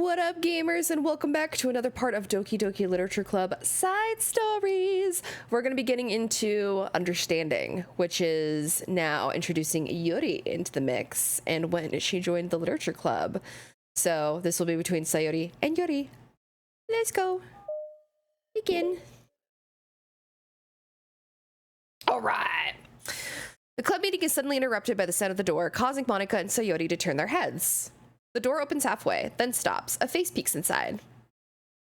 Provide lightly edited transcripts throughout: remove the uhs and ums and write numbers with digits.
What up, gamers, and welcome back to another part of Doki Doki Literature Club Side Stories. We're going to be getting into Understanding, which is now introducing Yuri into the mix and when she joined the Literature Club. So this will be between Sayori and Yuri. Let's go. Begin. All right. The club meeting is suddenly interrupted by the sound of the door, causing Monika and Sayori to turn their heads. The door opens halfway, then stops. A face peeks inside.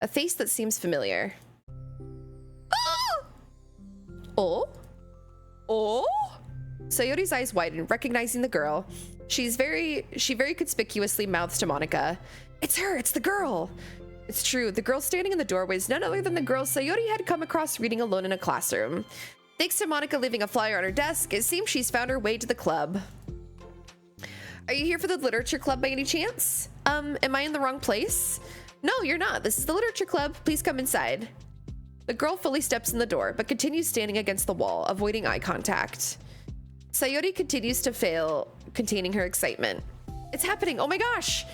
A face that seems familiar. Oh! Oh? Oh? Sayori's eyes widen, recognizing the girl. She very conspicuously mouths to Monika, "It's her, it's the girl." It's true, the girl standing in the doorway is none other than the girl Sayori had come across reading alone in a classroom. Thanks to Monika leaving a flyer on her desk, it seems she's found her way to the club. Are you here for the Literature Club by any chance? Am I in the wrong place? No, you're not. This is the Literature Club. Please come inside. The girl fully steps in the door, but continues standing against the wall, avoiding eye contact. Sayori continues to fail, containing her excitement. It's happening. Oh my gosh.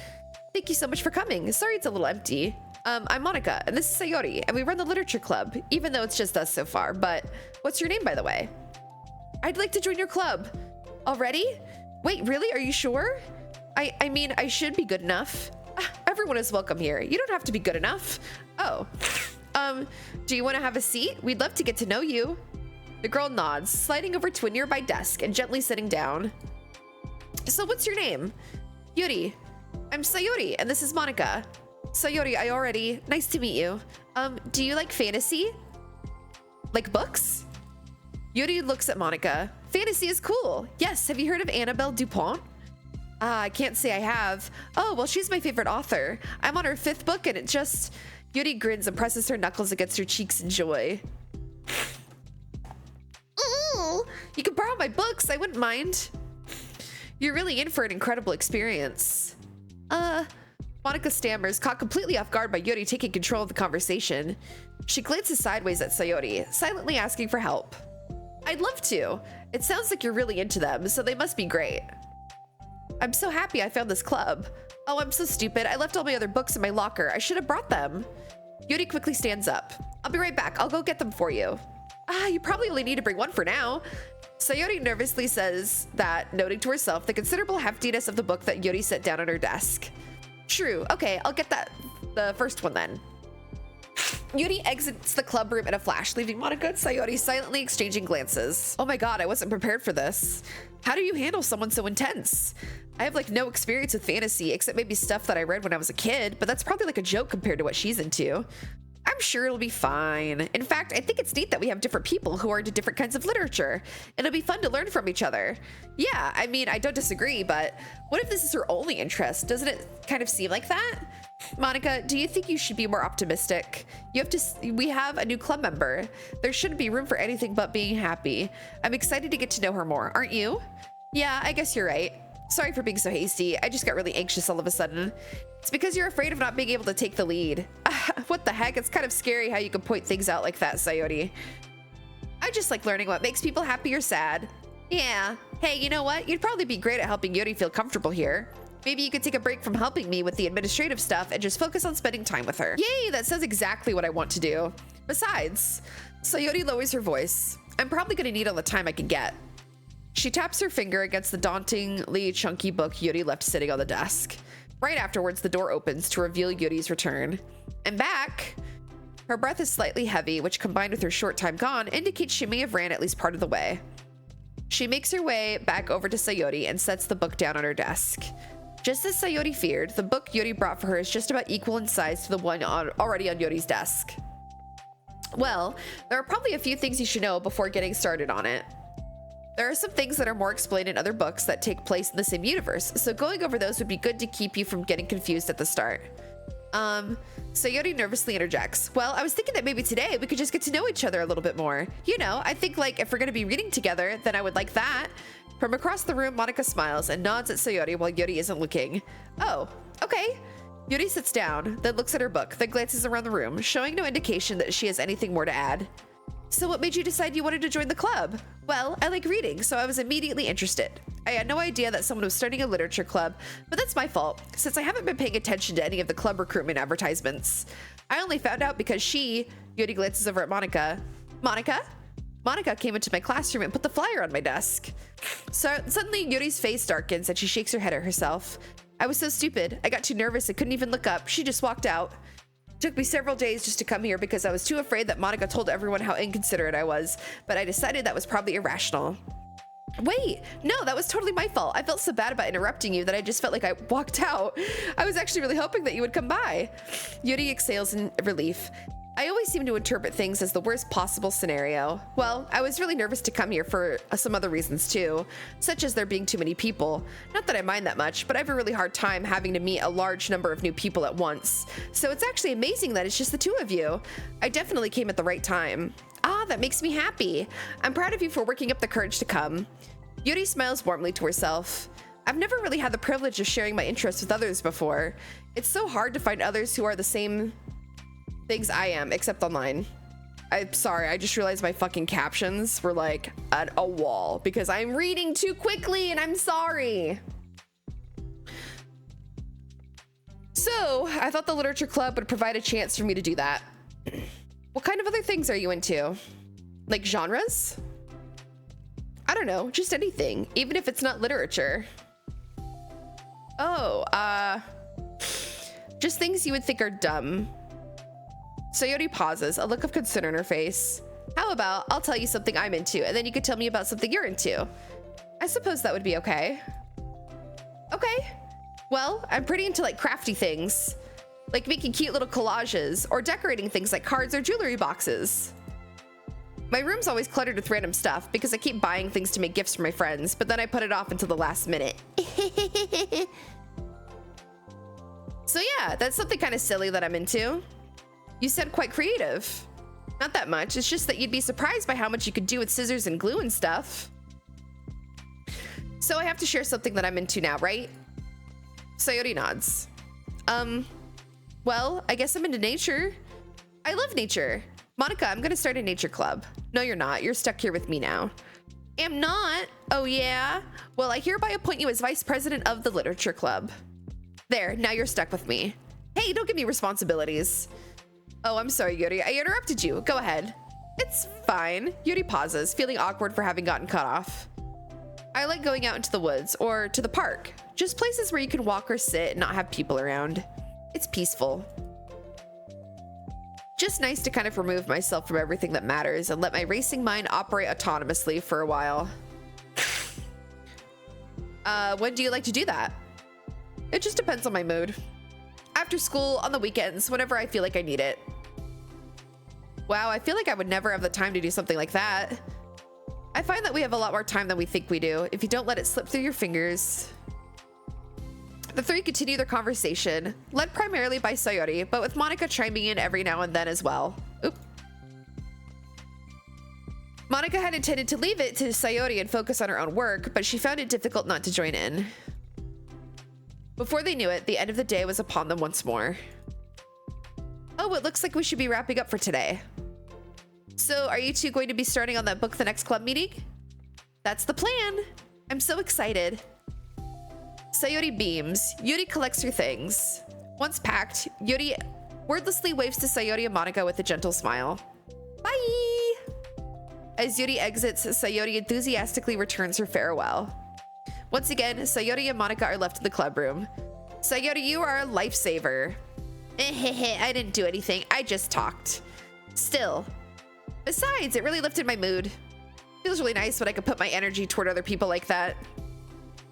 Thank you so much for coming. Sorry it's a little empty. I'm Monika, and this is Sayori, and we run the Literature Club, even though it's just us so far. But what's your name, by the way? I'd like to join your club. Already? Wait, really? Are you sure? I mean, I should be good enough. Everyone is welcome here. You don't have to be good enough. Oh. Do you want to have a seat? We'd love to get to know you. The girl nods, sliding over to a nearby desk and gently sitting down. So what's your name? Yuri. I'm Sayori, and this is Monika. Sayori, nice to meet you. Do you like fantasy? Like books? Yuri looks at Monika. Fantasy is cool. Yes, have you heard of Annabelle Dupont? I can't say I have. Oh, well, she's my favorite author. I'm on her 5th book and it just... Yuri grins and presses her knuckles against her cheeks in joy. Ooh, you can borrow my books, I wouldn't mind. You're really in for an incredible experience. Monika stammers, caught completely off guard by Yuri taking control of the conversation. She glances sideways at Sayori, silently asking for help. I'd love to. It sounds like you're really into them, so they must be great. I'm so happy I found this club. Oh, I'm so stupid. I left all my other books in my locker. I should have brought them. Yuri quickly stands up. I'll be right back. I'll go get them for you. You probably only need to bring one for now. Sayori nervously says that, noting to herself the considerable heftiness of the book that Yuri set down on her desk. True. Okay, I'll get the first one then. Yuri exits the club room in a flash, leaving Monika and Sayori silently exchanging glances. Oh my god, I wasn't prepared for this. How do you handle someone so intense? I have like no experience with fantasy, except maybe stuff that I read when I was a kid, but that's probably like a joke compared to what she's into. I'm sure it'll be fine. In fact, I think it's neat that we have different people who are into different kinds of literature. It'll be fun to learn from each other. Yeah, I mean, I don't disagree, but what if this is her only interest? Doesn't it kind of seem like that? Monika, do you think you should be more optimistic? We have a new club member. There shouldn't be room for anything but being happy. I'm excited to get to know her more, aren't you? Yeah, I guess you're right. Sorry for being so hasty. I just got really anxious all of a sudden. It's because you're afraid of not being able to take the lead. What the heck? It's kind of scary how you can point things out like that, Sayori. I just like learning what makes people happy or sad. Yeah. Hey, you know what? You'd probably be great at helping Yuri feel comfortable here. Maybe you could take a break from helping me with the administrative stuff and just focus on spending time with her. Yay, that sounds exactly what I want to do. Besides, Sayori lowers her voice. I'm probably gonna need all the time I can get. She taps her finger against the dauntingly chunky book Yuri left sitting on the desk. Right afterwards, the door opens to reveal Yuri's return. I'm back. Her breath is slightly heavy, which combined with her short time gone indicates she may have ran at least part of the way. She makes her way back over to Sayori and sets the book down on her desk. Just as Sayori feared, the book Yuri brought for her is just about equal in size to the one already on Yuri's desk. Well, there are probably a few things you should know before getting started on it. There are some things that are more explained in other books that take place in the same universe, so going over those would be good to keep you from getting confused at the start. Sayori nervously interjects. Well, I was thinking that maybe today we could just get to know each other a little bit more. You know, I think like if we're gonna be reading together, then I would like that. From across the room, Monika smiles and nods at Sayori while Yuri isn't looking. Oh, okay. Yuri sits down, then looks at her book, then glances around the room, showing no indication that she has anything more to add. So what made you decide you wanted to join the club? Well, I like reading, so I was immediately interested. I had no idea that someone was starting a literature club, but that's my fault, since I haven't been paying attention to any of the club recruitment advertisements. I only found out because Yuri glances over at Monica. Monica? Monica came into my classroom and put the flyer on my desk. So suddenly Yuri's face darkens and she shakes her head at herself. I was so stupid. I got too nervous and couldn't even look up. She just walked out. It took me several days just to come here because I was too afraid that Monica told everyone how inconsiderate I was, but I decided that was probably irrational. Wait, no, that was totally my fault. I felt so bad about interrupting you that I just felt like I walked out. I was actually really hoping that you would come by. Yuri exhales in relief. I always seem to interpret things as the worst possible scenario. Well, I was really nervous to come here for some other reasons too, such as there being too many people. Not that I mind that much, but I have a really hard time having to meet a large number of new people at once. So it's actually amazing that it's just the two of you. I definitely came at the right time. Ah, that makes me happy. I'm proud of you for working up the courage to come. Yuri smiles warmly to herself. I've never really had the privilege of sharing my interests with others before. It's so hard to find others who are the same things I am, except online. I'm sorry, I just realized my fucking captions were like at a wall because I'm reading too quickly and I'm sorry. So I thought the literature club would provide a chance for me to do that. What kind of other things are you into? Like genres? I don't know, just anything, even if it's not literature. Oh, just things you would think are dumb. Sayori pauses, a look of concern on her face. How about I'll tell you something I'm into, and then you could tell me about something you're into. I suppose that would be okay. Okay. Well, I'm pretty into like crafty things, like making cute little collages or decorating things like cards or jewelry boxes. My room's always cluttered with random stuff because I keep buying things to make gifts for my friends, but then I put it off until the last minute. So yeah, that's something kind of silly that I'm into. You said quite creative. Not that much, it's just that you'd be surprised by how much you could do with scissors and glue and stuff. So I have to share something that I'm into now, right? Sayori nods. Well, I guess I'm into nature. I love nature. Monica, I'm gonna start a nature club. No, you're not. You're stuck here with me now. Am not? Oh yeah? Well, I hereby appoint you as vice president of the literature club. There, now you're stuck with me. Hey, don't give me responsibilities. Oh, I'm sorry, Yuri. I interrupted you. Go ahead. It's fine. Yuri pauses, feeling awkward for having gotten cut off. I like going out into the woods or to the park. Just places where you can walk or sit and not have people around. It's peaceful. Just nice to kind of remove myself from everything that matters and let my racing mind operate autonomously for a while. When do you like to do that? It just depends on my mood. After school, on the weekends, whenever I feel like I need it. Wow, I feel like I would never have the time to do something like that. I find that we have a lot more time than we think we do if you don't let it slip through your fingers. The three continue their conversation, led primarily by Sayori, but with Monica chiming in every now and then as well. Oop. Monica had intended to leave it to Sayori and focus on her own work, but she found it difficult not to join in. Before they knew it, the end of the day was upon them once more. Oh, it looks like we should be wrapping up for today. So, are you two going to be starting on that book the next club meeting? That's the plan. I'm so excited. Sayori beams. Yuri collects her things. Once packed, Yuri wordlessly waves to Sayori and Monica with a gentle smile. Bye! As Yuri exits, Sayori enthusiastically returns her farewell. Once again, Sayori and Monica are left in the club room. Sayori, you are a lifesaver. I didn't do anything. I just talked. Still. Besides, it really lifted my mood. Feels really nice when I could put my energy toward other people like that.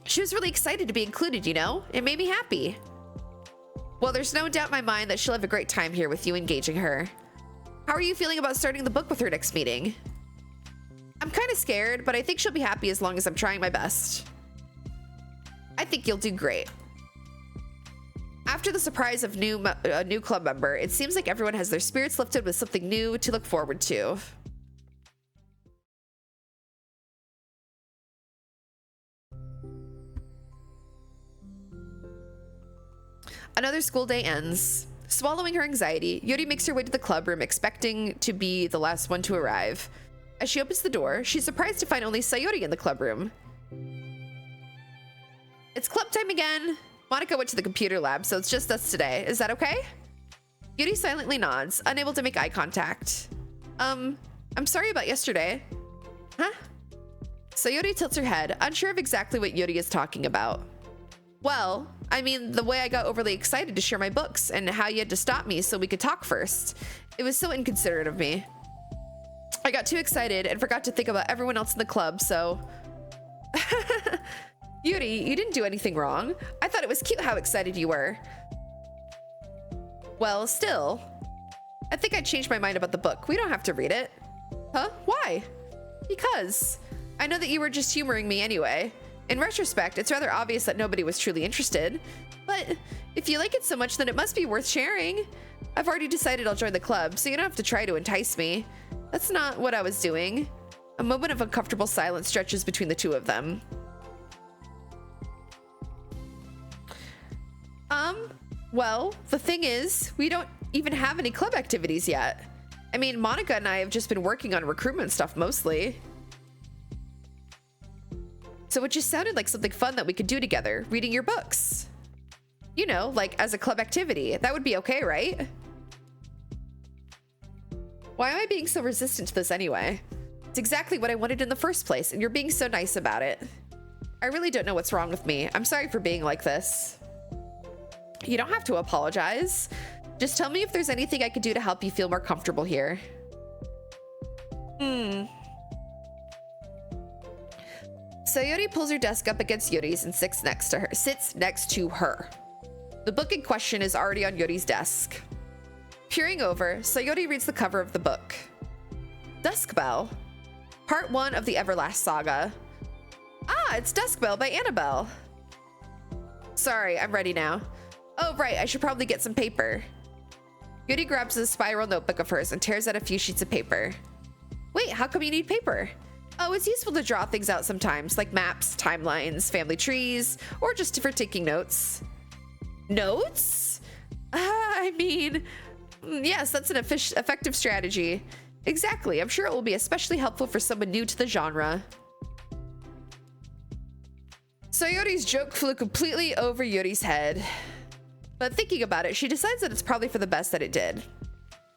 She was really excited to be included, you know? It made me happy. Well, there's no doubt in my mind that she'll have a great time here with you engaging her. How are you feeling about starting the book with her next meeting? I'm kind of scared, but I think she'll be happy as long as I'm trying my best. I think you'll do great. After the surprise of a new club member, it seems like everyone has their spirits lifted with something new to look forward to. Another school day ends. Swallowing her anxiety, Yuri makes her way to the club room, expecting to be the last one to arrive. As she opens the door, she's surprised to find only Sayori in the club room. It's club time again. Monica went to the computer lab, so it's just us today. Is that okay? Yuri silently nods, unable to make eye contact. I'm sorry about yesterday. Huh? Sayori tilts her head, unsure of exactly what Yuri is talking about. Well, I mean, the way I got overly excited to share my books and how you had to stop me so we could talk first. It was so inconsiderate of me. I got too excited and forgot to think about everyone else in the club, so... Yuri, you didn't do anything wrong. I thought it was cute how excited you were. Well, still. I think I changed my mind about the book. We don't have to read it. Huh? Why? Because I know that you were just humoring me anyway. In retrospect, it's rather obvious that nobody was truly interested. But if you like it so much, then it must be worth sharing. I've already decided I'll join the club, so you don't have to try to entice me. That's not what I was doing. A moment of uncomfortable silence stretches between the two of them. Well, the thing is, we don't even have any club activities yet. I mean, Monica and I have just been working on recruitment stuff mostly. So it just sounded like something fun that we could do together, reading your books. You know, like as a club activity. That would be okay, right? Why am I being so resistant to this anyway? It's exactly what I wanted in the first place, and you're being so nice about it. I really don't know what's wrong with me. I'm sorry for being like this. You don't have to apologize. Just tell me if there's anything I could do to help you feel more comfortable here. Sayori pulls her desk up against Yuri's and sits next to her. The book in question is already on Yuri's desk. Peering over, Sayori reads the cover of the book. Dusk Bell, Part 1 of the Everlast Saga. Ah, it's Dusk Bell by Annabelle. Sorry, I'm ready now. Oh, right, I should probably get some paper. Yuri grabs a spiral notebook of hers and tears out a few sheets of paper. Wait, how come you need paper? Oh, it's useful to draw things out sometimes, like maps, timelines, family trees, or just for taking notes. Notes? I mean, yes, that's an effective strategy. Exactly, I'm sure it will be especially helpful for someone new to the genre. Sayori's joke flew completely over Yuri's head. But thinking about it, she decides that it's probably for the best that it did.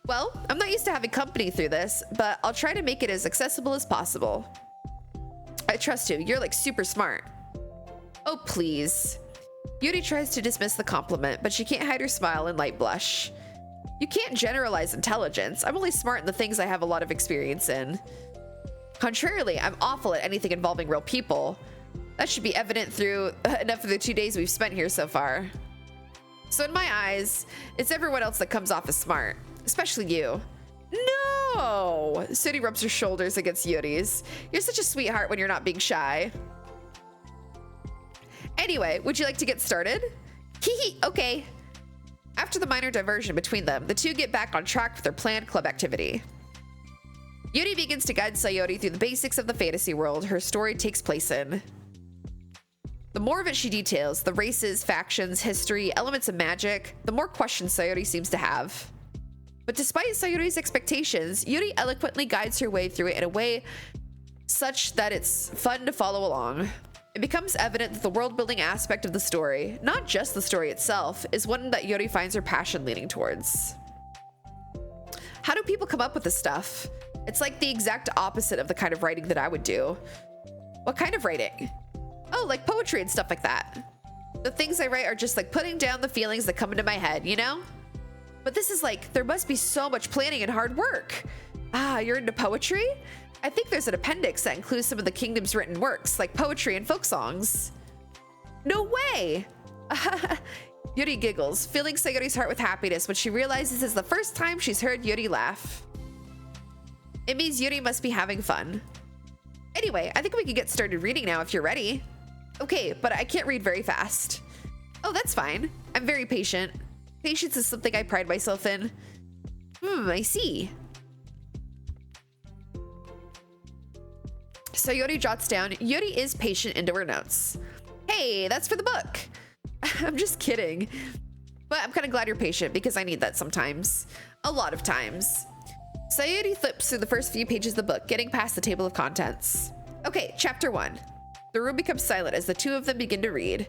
Well, I'm not used to having company through this, but I'll try to make it as accessible as possible. I trust you. You're like super smart. Oh, please. Yuri tries to dismiss the compliment, but she can't hide her smile and light blush. You can't generalize intelligence. I'm only smart in the things I have a lot of experience in. Contrarily, I'm awful at anything involving real people. That should be evident through enough of the 2 days we've spent here so far. So in my eyes, it's everyone else that comes off as smart, especially you. No! Sudi rubs her shoulders against Yuri's. You're such a sweetheart when you're not being shy. Anyway, would you like to get started? Hee, okay. After the minor diversion between them, the two get back on track with their planned club activity. Yuri begins to guide Sayori through the basics of the fantasy world her story takes place in. The more of it she details, the races, factions, history, elements of magic, the more questions Sayori seems to have. But despite Sayori's expectations, Yuri eloquently guides her way through it in a way such that it's fun to follow along. It becomes evident that the world-building aspect of the story, not just the story itself, is one that Yuri finds her passion leaning towards. How do people come up with this stuff? It's like the exact opposite of the kind of writing that I would do. What kind of writing? Oh, like poetry and stuff like that. The things I write are just like putting down the feelings that come into my head, you know? But this is like, there must be so much planning and hard work. Ah, you're into poetry? I think there's an appendix that includes some of the kingdom's written works, like poetry and folk songs. No way! Yuri giggles, filling Sayori's heart with happiness when she realizes it's the first time she's heard Yuri laugh. It means Yuri must be having fun. Anyway, I think we can get started reading now if you're ready. Okay, but I can't read very fast. Oh, that's fine. I'm very patient. Patience is something I pride myself in. I see. Sayori jots down, Yuri is patient into her notes. Hey, that's for the book. I'm just kidding. But I'm kind of glad you're patient because I need that sometimes. A lot of times. Sayori flips through the first few pages of the book, getting past the table of contents. Okay, chapter 1. The room becomes silent as the two of them begin to read.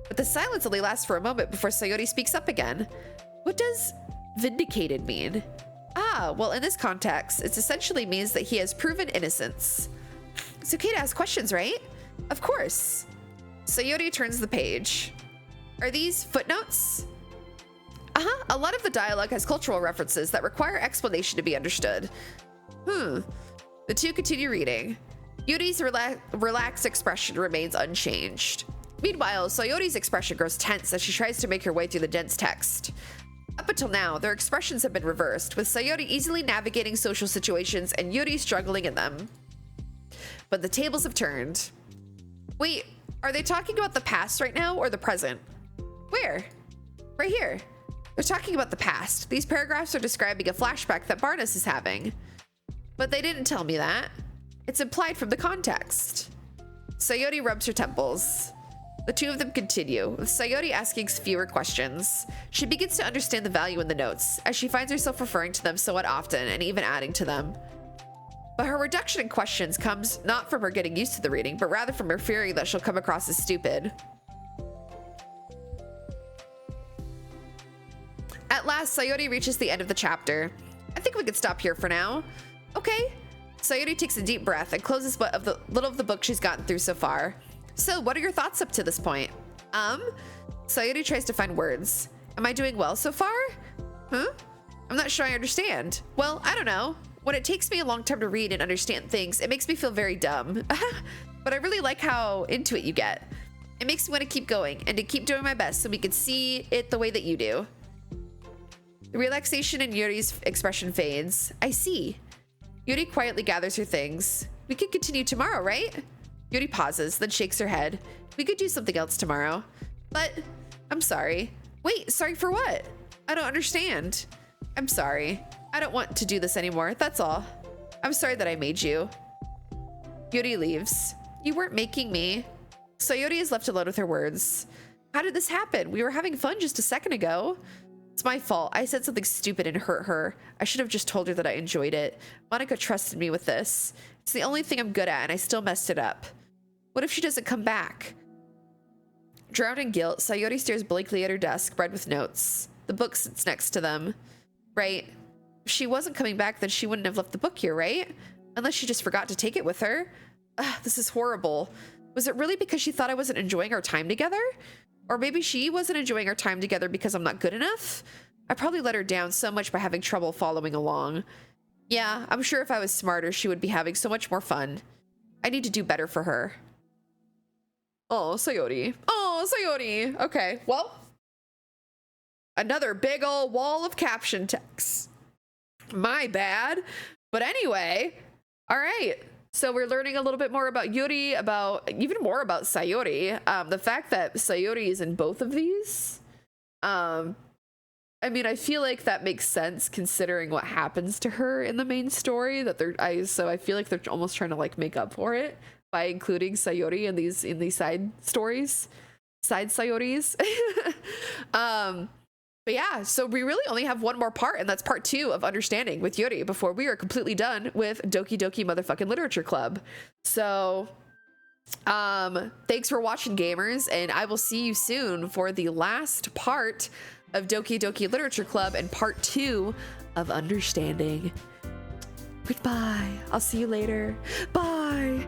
But the silence only lasts for a moment before Sayori speaks up again. What does vindicated mean? Ah, well, in this context, it essentially means that he has proven innocence. It's okay to ask questions, right? Of course. Sayori turns the page. Are these footnotes? A lot of the dialogue has cultural references that require explanation to be understood. The two continue reading. Yuri's relaxed expression remains unchanged. Meanwhile, Sayori's expression grows tense as she tries to make her way through the dense text. Up until now, their expressions have been reversed, with Sayori easily navigating social situations and Yuri struggling in them. But the tables have turned. Wait, are they talking about the past right now or the present? Where? Right here. They're talking about the past. These paragraphs are describing a flashback that Barnes is having. But they didn't tell me that. It's implied from the context. Sayori rubs her temples. The two of them continue, with Sayori asking fewer questions. She begins to understand the value in the notes, as she finds herself referring to them somewhat often and even adding to them. But her reduction in questions comes not from her getting used to the reading, but rather from her fearing that she'll come across as stupid. At last, Sayori reaches the end of the chapter. I think we could stop here for now. Okay. Sayori takes a deep breath and closes little of the book she's gotten through so far. So, what are your thoughts up to this point? Sayori tries to find words. Am I doing well so far? I'm not sure I understand. Well, I don't know. When it takes me a long time to read and understand things, it makes me feel very dumb. But I really like how into it you get. It makes me want to keep going and to keep doing my best so we can see it the way that you do. The relaxation in Yuri's expression fades. I see. Yuri quietly gathers her things. We could continue tomorrow, right? Yuri pauses, then shakes her head. We could do something else tomorrow. But I'm sorry. Wait, sorry for what? I don't understand. I'm sorry. I don't want to do this anymore, that's all. I'm sorry that I made you. Yuri leaves. You weren't making me. Sayori is left alone with her words. How did this happen? We were having fun just a second ago. It's my fault. I said something stupid and hurt her. I should have just told her that I enjoyed it. Monica trusted me with this. It's the only thing I'm good at and I still messed it up. What if she doesn't come back? Drowned in guilt, Sayori stares blankly at her desk, spread with notes. The book sits next to them. Right. If she wasn't coming back, then she wouldn't have left the book here, right? Unless she just forgot to take it with her. Ugh, this is horrible. Was it really because she thought I wasn't enjoying our time together? Or maybe she wasn't enjoying our time together because I'm not good enough? I probably let her down so much by having trouble following along. Yeah, I'm sure if I was smarter, she would be having so much more fun. I need to do better for her. Oh, Sayori. Oh, Sayori. Okay, well. Another big old wall of caption text. My bad. But anyway, all right. So we're learning a little bit more about Yuri, even more about Sayori. The fact that Sayori is in both of these. I mean, I feel like that makes sense considering what happens to her in the main story. So I feel like they're almost trying to like make up for it by including Sayori in these side stories, side Sayoris. But yeah, so we really only have one more part, and that's part 2 of Understanding with Yuri before we are completely done with Doki Doki motherfucking Literature Club. So, thanks for watching, gamers, and I will see you soon for the last part of Doki Doki Literature Club and part 2 of Understanding. Goodbye. I'll see you later. Bye.